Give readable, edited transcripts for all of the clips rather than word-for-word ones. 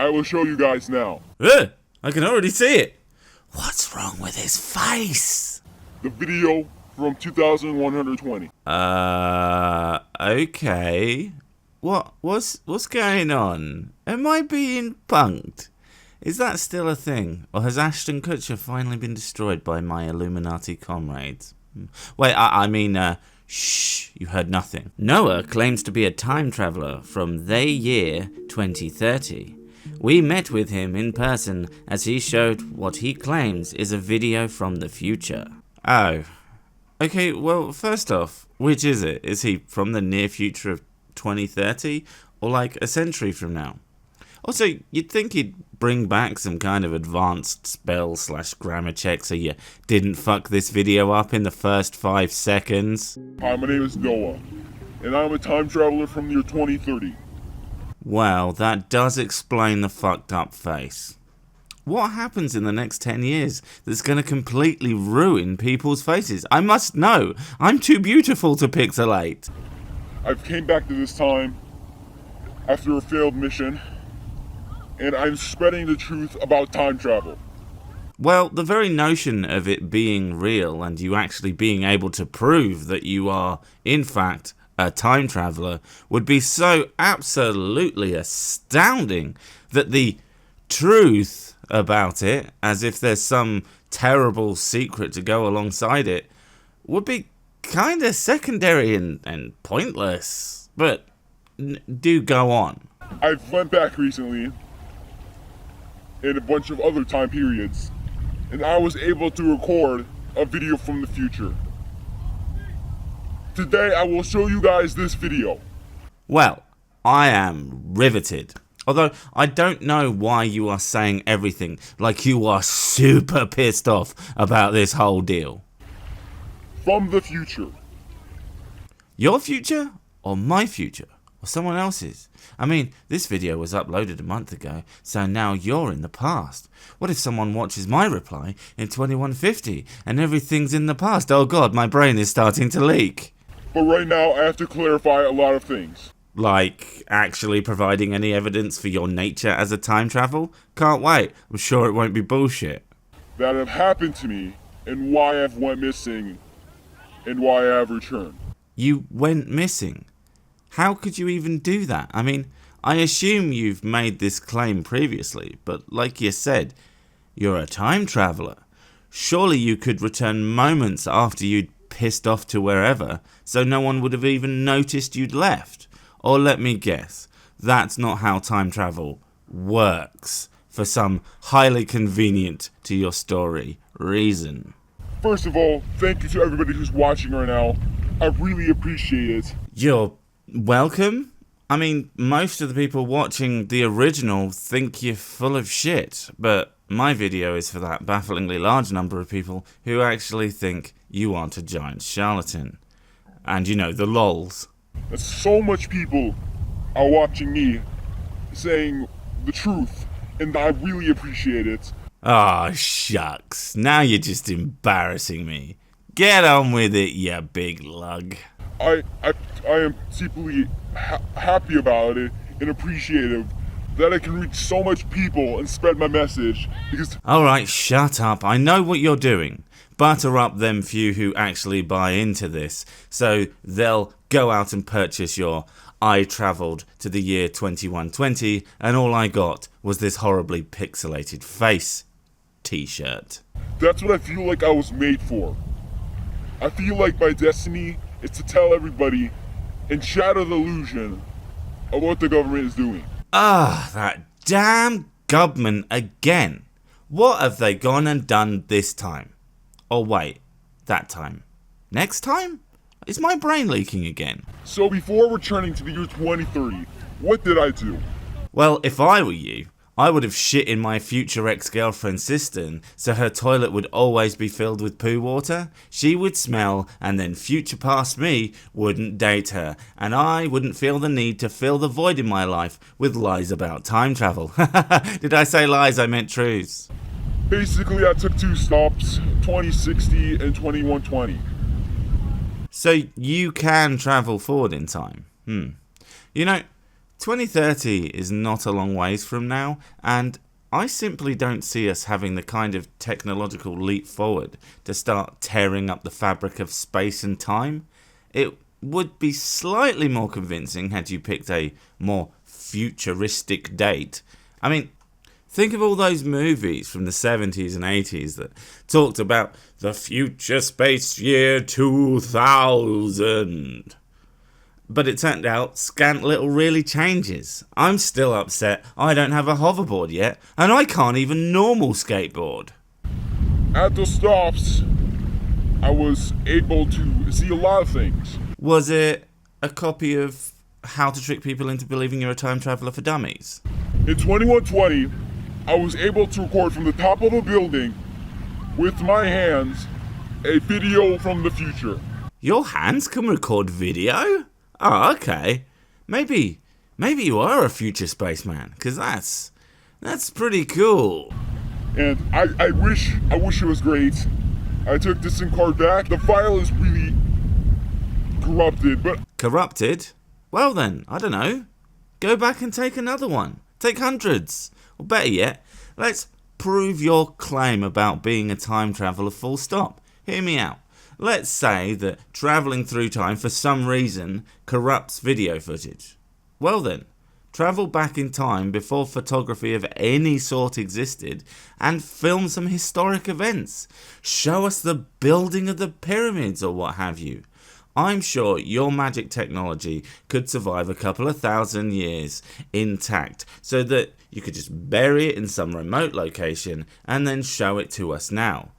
I will show you guys now. I can already see it. What's wrong with his face? The video from 2120. Okay. What's going on? Am I being punked? Is that still a thing? Or has Ashton Kutcher finally been destroyed by my Illuminati comrades? Wait, I mean, shh, you heard nothing. Noah claims to be a time traveller from the year 2030. We met with him in person as he showed what he claims is a video from the future. Oh. Okay, well, first off, which is it? Is he from the near future of 2030? Or like a century from now? Also, you'd think he'd bring back some kind of advanced spell/grammar check so you didn't fuck this video up in the first 5 seconds. Hi, my name is Noah, and I'm a time traveler from the year 2030. Well, that does explain the fucked up face. What happens in the next 10 years that's going to completely ruin people's faces? I must know. I'm too beautiful to pixelate. I came back to this time after a failed mission, and I'm spreading the truth about time travel. Well, the very notion of it being real and you actually being able to prove that you are, in fact, a time traveller would be so absolutely astounding that the truth about it, as if there's some terrible secret to go alongside it, would be kind of secondary and pointless. But do go on. I've went back recently in a bunch of other time periods, and I was able to record a video from the future. Today I will show you guys this video. Well, I am riveted. Although, I don't know why you are saying everything like you are super pissed off about this whole deal. From the future. Your future? Or my future? Or someone else's? I mean, this video was uploaded a month ago, so now you're in the past. What if someone watches my reply in 2150 and everything's in the past? Oh god, my brain is starting to leak. But right now I have to clarify a lot of things. Like, actually providing any evidence for your nature as a time travel? Can't wait, I'm sure it won't be bullshit. That have happened to me, and why I've went missing, and why I have returned. You went missing? How could you even do that? I mean, I assume you've made this claim previously, but like you said, you're a time traveller. Surely you could return moments after you'd pissed off to wherever, so no one would have even noticed you'd left. Or let me guess, that's not how time travel works, for some highly convenient to your story reason. First of all, thank you to everybody who's watching right now. I really appreciate it. You're welcome? I mean, most of the people watching the original think you're full of shit, but my video is for that bafflingly large number of people who actually think you aren't a giant charlatan. And you know, the lols. And so much people are watching me saying the truth, and I really appreciate it. Ah, shucks. Now you're just embarrassing me. Get on with it, you big lug. I am deeply happy about it and appreciative that I can reach so much people and spread my message because... Alright, shut up. I know what you're doing. Butter up them few who actually buy into this, so they'll go out and purchase your I travelled to the year 2120 and all I got was this horribly pixelated face t-shirt. That's what I feel like I was made for. I feel like my destiny is to tell everybody and shatter the illusion of what the government is doing. Ah, that damn government again. What have they gone and done this time? Oh wait, that time. Next time? Is my brain leaking again? So before returning to the year 2030, what did I do? Well, if I were you, I would have shit in my future ex-girlfriend's cistern so her toilet would always be filled with poo water. She would smell and then future past me wouldn't date her and I wouldn't feel the need to fill the void in my life with lies about time travel. Did I say lies? I meant truths. Basically, I took 2 stops, 2060 and 2120. So you can travel forward in time. You know, 2030 is not a long ways from now, and I simply don't see us having the kind of technological leap forward to start tearing up the fabric of space and time. It would be slightly more convincing had you picked a more futuristic date. I mean, think of all those movies from the 70s and 80s that talked about the future space year 2000. But it turned out scant little really changes. I'm still upset I don't have a hoverboard yet, and I can't even normal skateboard. At the stops, I was able to see a lot of things. Was it a copy of How to Trick People into Believing You're a Time Traveler for Dummies? In 2120, I was able to record from the top of a building with my hands a video from the future. Your hands can record video? Oh, okay. Maybe you are a future spaceman, because that's pretty cool. And I wish it was great. I took this SIM card back. The file is really corrupted, but... Corrupted? Well then, I don't know. Go back and take another one. Take hundreds. Or better yet, let's prove your claim about being a time traveller full stop. Hear me out. Let's say that travelling through time for some reason corrupts video footage. Well then, travel back in time before photography of any sort existed and film some historic events. Show us the building of the pyramids or what have you. I'm sure your magic technology could survive a couple of thousand years intact so that you could just bury it in some remote location and then show it to us now.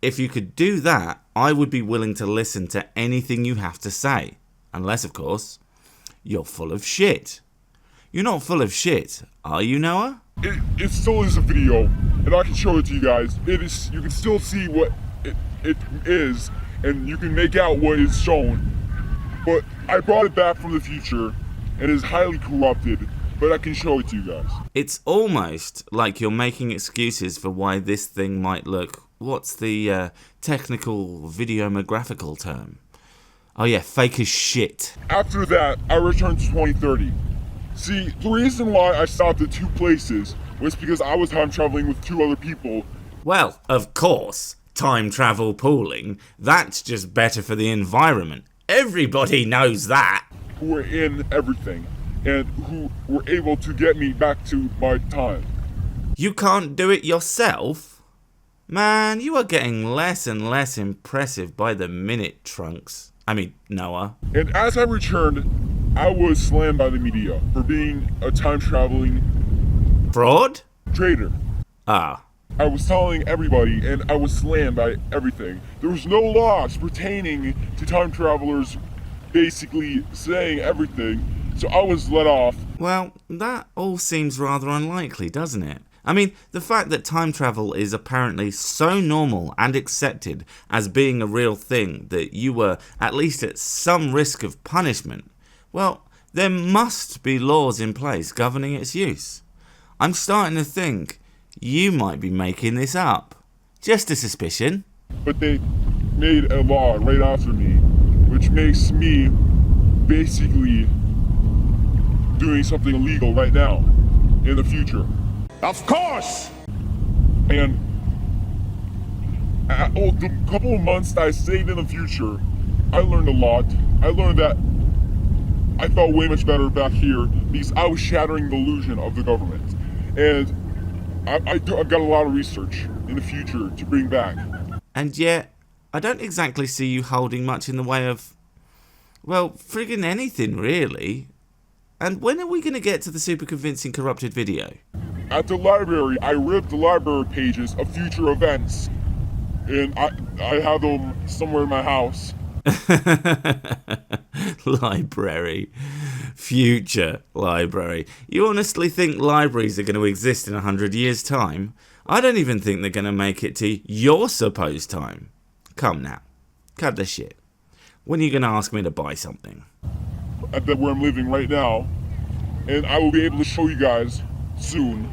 If you could do that, I would be willing to listen to anything you have to say. Unless, of course, you're full of shit. You're not full of shit, are you, Noah? It still is a video, and I can show it to you guys. It is. You can still see what it is, and you can make out what is shown. But I brought it back from the future, and it is highly corrupted, but I can show it to you guys. It's almost like you're making excuses for why this thing might look... What's the technical videomographical term? Oh yeah, fake as shit. After that, I returned to 2030. See, the reason why I stopped at two places was because I was time traveling with two other people. Well, of course, time travel pooling. That's just better for the environment. Everybody knows that. Who were in everything, and who were able to get me back to my time. You can't do it yourself? Man, you are getting less and less impressive by the minute, Trunks. I mean, Noah. And as I returned, I was slammed by the media for being a time-traveling... Fraud? Traitor. Ah. I was telling everybody, and I was slammed by everything. There was no laws pertaining to time travelers basically saying everything, so I was let off. Well, that all seems rather unlikely, doesn't it? I mean, the fact that time travel is apparently so normal and accepted as being a real thing that you were at least at some risk of punishment, well, there must be laws in place governing its use. I'm starting to think you might be making this up. Just a suspicion. But they made a law right after me, which makes me basically doing something illegal right now, in the future. Of course! And the couple of months that I stayed in the future, I learned a lot. I learned that I felt way much better back here because I was shattering the illusion of the government. And I've got a lot of research in the future to bring back. And yet, I don't exactly see you holding much in the way of, well, friggin' anything really. And when are we going to get to the super convincing corrupted video? At the library, I ripped the library pages of future events. And I have them somewhere in my house. Library. Future library. You honestly think libraries are going to exist in 100 years' time? I don't even think they're going to make it to your supposed time. Come now. Cut the shit. When are you going to ask me to buy something? At where I'm living right now. And I will be able to show you guys soon.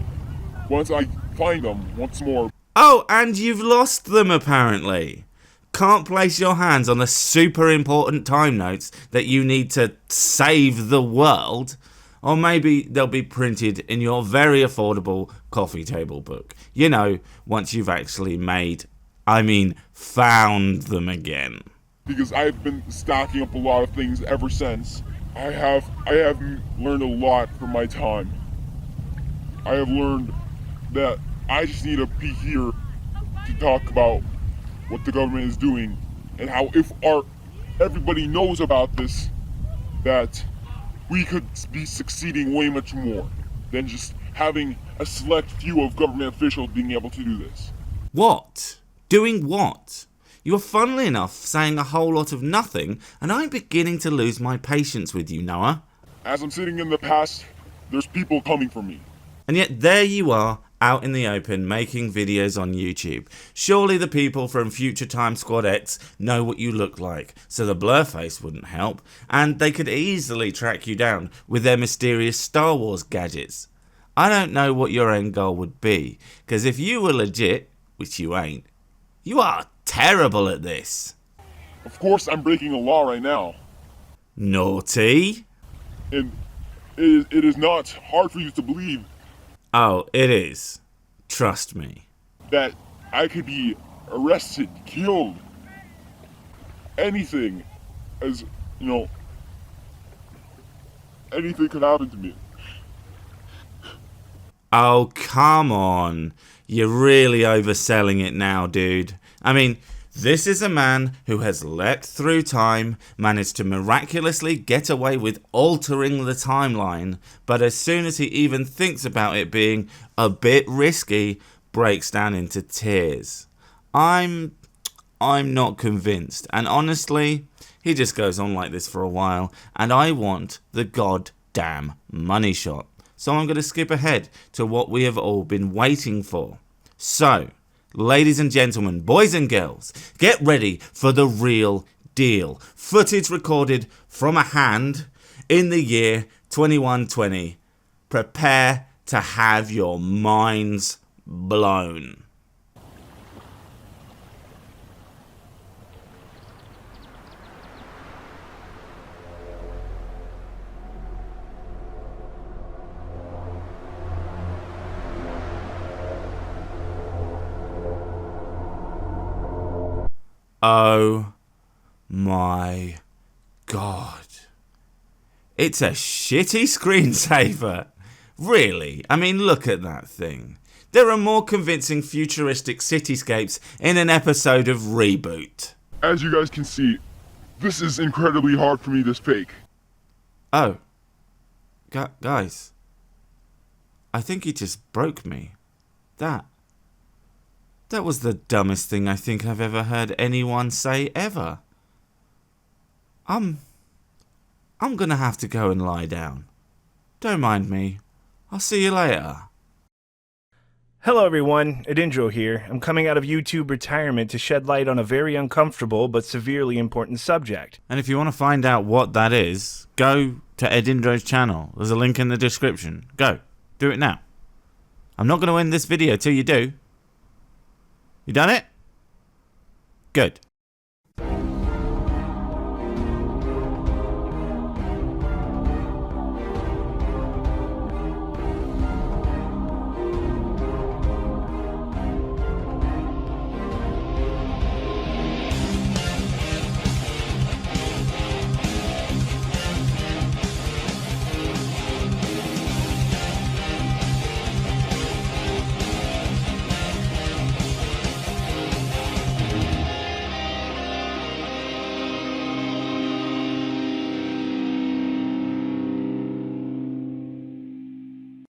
Once I find them once more. Oh, and you've lost them apparently. Can't place your hands on the super important time notes that you need to save the world. Or maybe they'll be printed in your very affordable coffee table book. You know, once you've actually found them again. Because I've been stacking up a lot of things ever since. I have learned a lot from my time. I have learned that I just need to be here to talk about what the government is doing and how if everybody knows about this, that we could be succeeding way much more than just having a select few of government officials being able to do this. What? Doing what? You are funnily enough saying a whole lot of nothing, and I'm beginning to lose my patience with you, Noah. As I'm sitting in the past, there's people coming for me. And yet there you are, out in the open, making videos on YouTube. Surely the people from Future Time Squad X know what you look like, so the blur face wouldn't help, and they could easily track you down with their mysterious Star Wars gadgets. I don't know what your end goal would be, because if you were legit, which you ain't, you are terrible at this. Of course, I'm breaking a law right now. Naughty? And it is not hard for you to believe Oh, it is. Trust me. that I could be arrested, killed, anything, as, you know, anything could happen to me. Oh, come on. You're really overselling it now, dude. I mean, this is a man who has leapt through time, managed to miraculously get away with altering the timeline, but as soon as he even thinks about it being a bit risky, breaks down into tears. I'm not convinced, and honestly, he just goes on like this for a while, and I want the goddamn money shot. So I'm going to skip ahead to what we have all been waiting for. So, ladies and gentlemen, boys and girls, get ready for the real deal. Footage recorded from a hand in the year 2120. Prepare to have your minds blown. Oh my god. It's a shitty screensaver. Really? I mean, look at that thing. There are more convincing futuristic cityscapes in an episode of Reboot. As you guys can see, this is incredibly hard for me to fake. Oh. Guys. I think he just broke me. That was the dumbest thing I think I've ever heard anyone say ever. I'm gonna have to go and lie down. Don't mind me. I'll see you later. Hello everyone, Adindro here. I'm coming out of YouTube retirement to shed light on a very uncomfortable but severely important subject. And if you want to find out what that is, go to Edindro's channel. There's a link in the description. Go. Do it now. I'm not going to end this video till you do. You done it? Good.